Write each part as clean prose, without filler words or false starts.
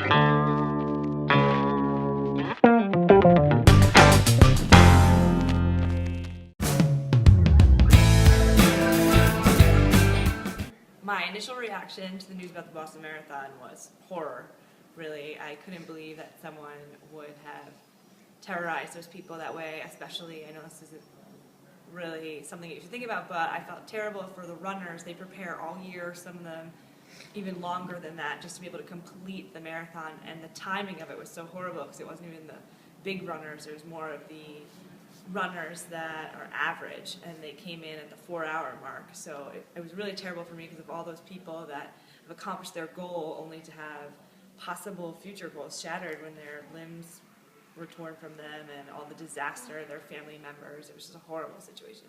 My initial reaction to the news about the Boston Marathon was horror. Really, I couldn't believe that someone would have terrorized those people that way, especially, I know this isn't really something you should think about, but I felt terrible for the runners. They prepare all year, some of them even longer than that, just to be able to complete the marathon, and the timing of it was so horrible because it wasn't even the big runners, it was more of the runners that are average, and they came in at the 4-hour mark. So it was really terrible for me because of all those people that have accomplished their goal only to have possible future goals shattered when their limbs were torn from them and all the disaster, their family members. It was just a horrible situation.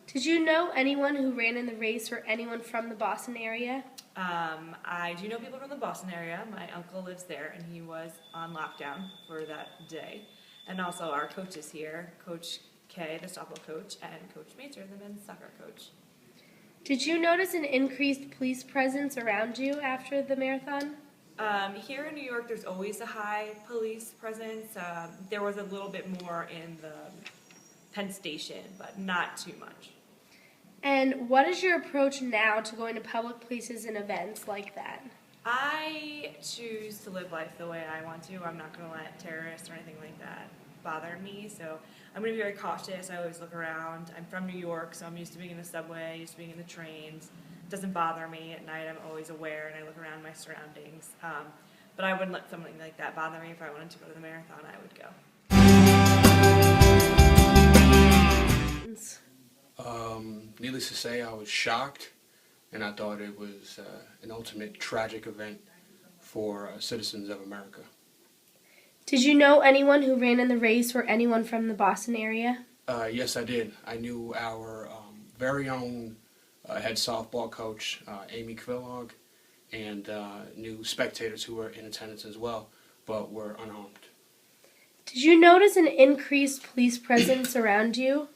Did you know anyone who ran in the race or anyone from the Boston area? I do know people from the Boston area. My uncle lives there, and he was on lockdown for that day. And also our coaches here, Coach K, the softball coach, and Coach Mater, the men's soccer coach. Did you notice an increased police presence around you after the marathon? Here in New York, there's always a high police presence. There was a little bit more in the Penn Station, but not too much. And what is your approach now to going to public places and events like that? I choose to live life the way I want to. I'm not going to let terrorists or anything like that bother me. So I'm going to be very cautious. I always look around. I'm from New York, so I'm used to being in the subway, used to being in the trains. It doesn't bother me. At night, I'm always aware, and I look around my surroundings. But I wouldn't let something like that bother me. If I wanted to go to the marathon, I would go. Needless to say, I was shocked, and I thought it was an ultimate tragic event for citizens of America. Did you know anyone who ran in the race or anyone from the Boston area? Yes, I did. I knew our very own head softball coach, Amy Kvillog, and knew spectators who were in attendance as well, but were unarmed. Did you notice an increased police presence around you?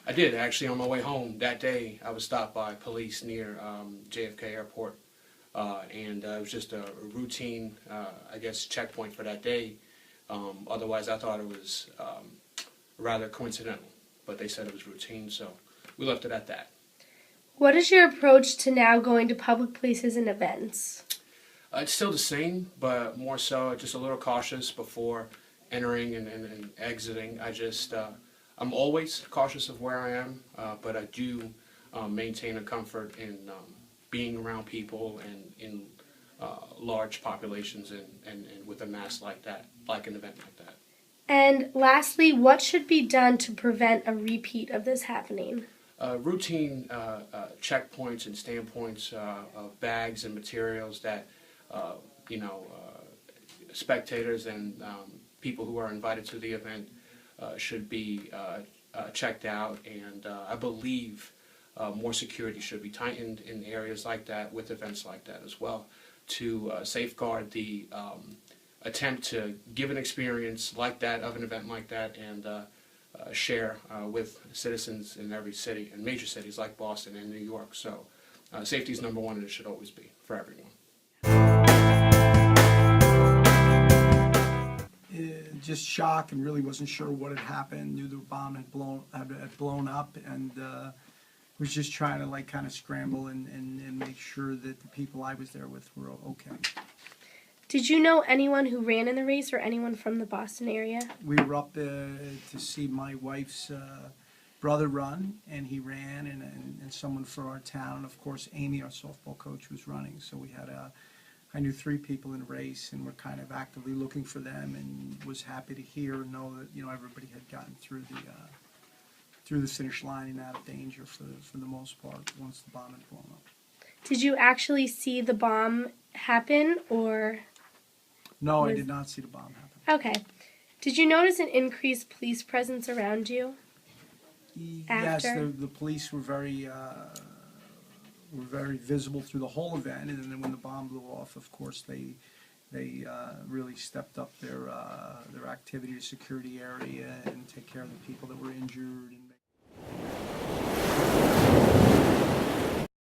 I did. Actually, on my way home that day, I was stopped by police near JFK Airport, and it was just a routine, checkpoint for that day. Otherwise, I thought it was rather coincidental, but they said it was routine, so we left it at that. What is your approach to now going to public places and events? It's still the same, but more so just a little cautious before entering and exiting. I'm always cautious of where I am, but I do maintain a comfort in being around people and in large populations and with a mass like that, like an event like that. And lastly, what should be done to prevent a repeat of this happening? Routine checkpoints and standpoints of bags and materials that spectators and people who are invited to the event should be checked out, and I believe more security should be tightened in areas like that with events like that as well to safeguard the attempt to give an experience like that of an event like that and share with citizens in every city and major cities like Boston and New York. So safety is number one, and it should always be for everyone. Just shocked and really wasn't sure what had happened. Knew the bomb had blown up, and was just trying to kind of scramble and make sure that the people I was there with were okay. Did you know anyone who ran in the race or anyone from the Boston area? We were up to see my wife's brother run, and he ran, and someone for our town, and of course Amy, our softball coach, was running. So we had I knew 3 people in the race, and we're kind of actively looking for them, and was happy to hear and know that everybody had gotten through the finish line and out of danger for the most part once the bomb had blown up. Did you actually see the bomb happen, or? No, I did not see the bomb happen. Okay. Did you notice an increased police presence around you? Yes, the police were very visible through the whole event, and then when the bomb blew off, of course, they really stepped up their activity to secure the area and take care of the people that were injured.